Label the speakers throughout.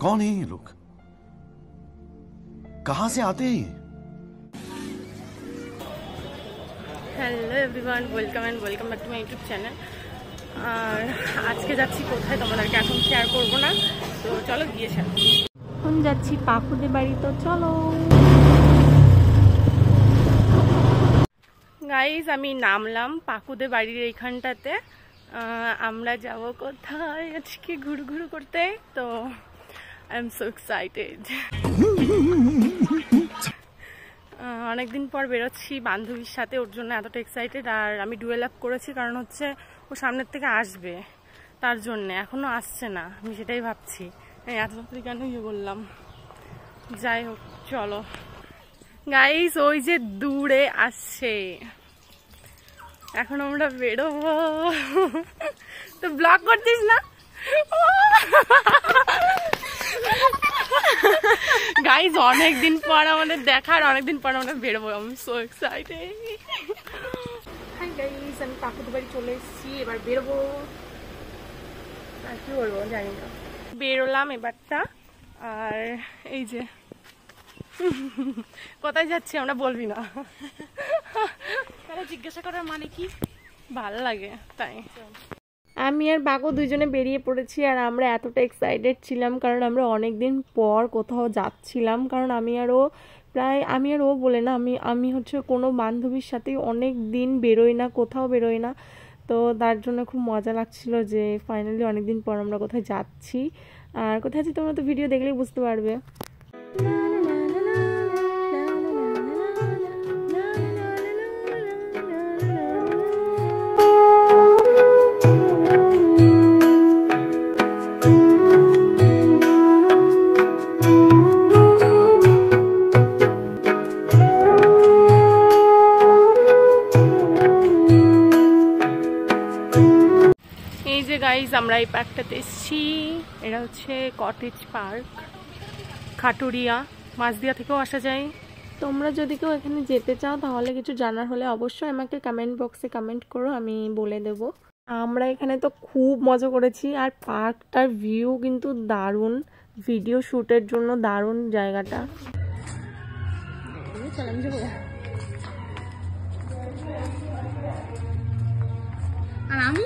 Speaker 1: कौन है ये लोग, कहां से आते हैं?
Speaker 2: Hello everyone, welcome back to my YouTube channel. আর আজকে যাচ্ছি কোথায় তোমাদেরকে এখন শেয়ার করবো না, তো চলো গিয়ে শেয়ার। এখন যাচ্ছি পাকুদের বাড়ি, তো চলো গাইজ। আমি নামলাম পাকুদের বাড়ির এইখানটাতে। আমরা যাব কোথায় আজকে ঘুরঘুর করতে, তো আই এম সো এক্সাইটেড। অনেকদিন পর বেরোচ্ছি বান্ধবীর সাথে, ওর জন্য এতটা এক্সাইটেড। আর আমি ডুয়েল আপ করেছি কারণ হচ্ছে ও সামনের থেকে আসবে, তার জন্যে। এখনও আসছে না, আমি সেটাই ভাবছি এত তাড়াতাড়ি কেন ইয়ে বললাম। যাই হোক চলো গাইস, ওই যে দূরে আসছে, এখন আমরা বেরোবো। তো ব্লগ করছিস না গাইজ? অনেকদিন পর আমাদের দেখা, আর অনেকদিন পর আমরা বেরোবো। আমি সো এক্সাইটেড। হাই গাইজ, আমি পাকুদের বাড়ি চলে এসেছি, এবার বেরোবো। আর কি বলবো জানি না, বেরোলাম এবারটা। আর এই যে কোথায় যাচ্ছি আমরা বলবি না, তারা জিজ্ঞাসা করার মানে কি, ভালো লাগে তাই। আমি আর বাকু দুইজনে বেরিয়ে পড়েছি, আর আমরা এতটা এক্সাইটেড ছিলাম কারণ আমরা অনেকদিন পর কোথাও যাচ্ছিলাম। কারণ আমি আর ও বলে না, আমি হচ্ছে কোনো বান্ধবীর সাথেই অনেক দিন বেরোই না, কোথাও বেরোই না। তো তার জন্য খুব মজা লাগছিল যে ফাইনালি অনেকদিন পর আমরা কোথায় যাচ্ছি। আর কোথায় যাচ্ছি তোমরা তো ভিডিও দেখলেই বুঝতে পারবে। এই যে গাইজ, আমরা এই পার্কটাতে এসেছি। এটা হচ্ছে কটেজ পার্ক, খাটুরিয়া। মাঝদিয়া থেকেও আসা যায়। তোমরা যদি কেউ এখানে যেতে চাও তাহলে কিছু জানার হলে অবশ্যই আমাকে কমেন্ট বক্সে কমেন্ট করো, আমি বলে দেব। আমরা এখানে তো খুব মজা করেছি, আর পার্কটার ভিউ কিন্তু দারুণ, ভিডিও শ্যুটের জন্য দারুণ জায়গাটা। আর আমি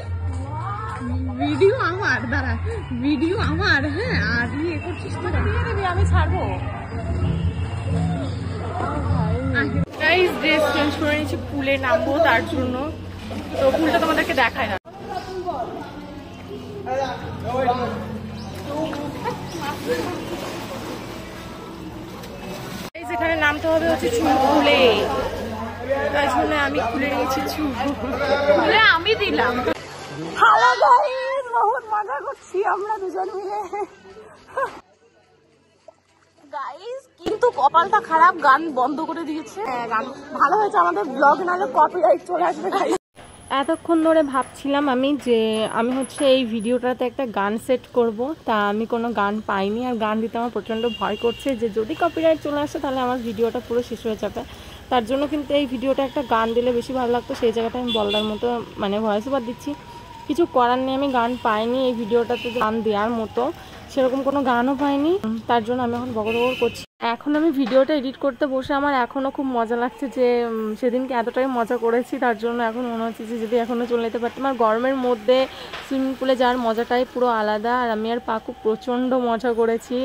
Speaker 2: ভিডিও আমার দাঁড়া, ভিডিও আমার, হ্যাঁ। আর ইয়ে করছিস তো, আমি ছাড়বো। গাইস, ড্রেস চেঞ্জ করে নিচ্ছি, পুলে নামবো তার জন্য। তো পুলটা তোমাদেরকে দেখায় না। এখানে নামতে হবে হচ্ছে পুলে, তাই জন্য আমি খুলে নিয়েছি চুলে, আমি দিলাম। হ্যালো গাইস, বহুত মজা করছি আমরা দুজন মিলে। গাইস কিন্তু কপালটা খারাপ, গান বন্ধ করে দিয়েছে। গান ভালো হয়েছে, আমাদের ব্লগ নাহলে কপিরাইট চলে আসবে গাইস। এতক্ষণ ধরে ভাবছিলাম আমি যে আমি হচ্ছে এই ভিডিওটাতে একটা গান সেট করব, তা আমি কোনো গান পাইনি। আর গান দিতে আমার প্রচণ্ড ভয় করছে যে যদি কপিরাইট চলে আসে তাহলে আমার ভিডিওটা পুরো শেষ হয়ে যাবে। তার জন্য কিন্তু এই ভিডিওটা একটা গান দিলে বেশি ভালো লাগতো, সেই জায়গাটা আমি বলার মতো মানে ভয়েস ওভার দিচ্ছি। কিছু করার নেই, আমি গান পাইনি এই ভিডিওটাতে গান দেওয়ার মতো, সেরকম কোনো গানও পাইনি। তার জন্য আমি এখন বকর করছি। এখন আমি ভিডিওটা এডিট করতে বসে আমার এখনও খুব মজা লাগছে যে সেদিনকে এতটাই মজা করেছি, তার জন্য এখন মনে হচ্ছে যে যদি এখনও চলে যেতে পারতাম। আর গরমের মধ্যে সুইমিং পুলে যাওয়ার মজাটাই পুরো আলাদা। আর আমি আর পাকু প্রচণ্ড মজা করেছি।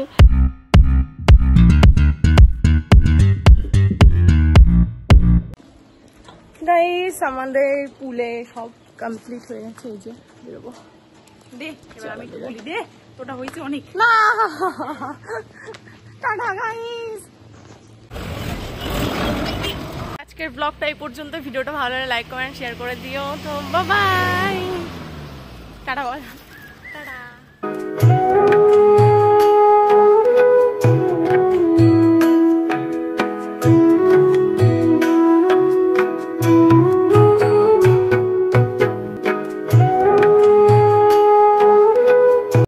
Speaker 2: গাইস, আমাদের পুলে সব কমপ্লিট হয়ে গেছে, এই যে বেরোবো। দে এবার আমি বলি, দে তোটা হয়েছে অনেক না। টাটা গাইস, আজকের ব্লগটা এই পর্যন্ত। ভিডিওটা ভালো লাগলে লাইক কমেন্ট শেয়ার করে দিও। তো বাই বাই, টাটা বল।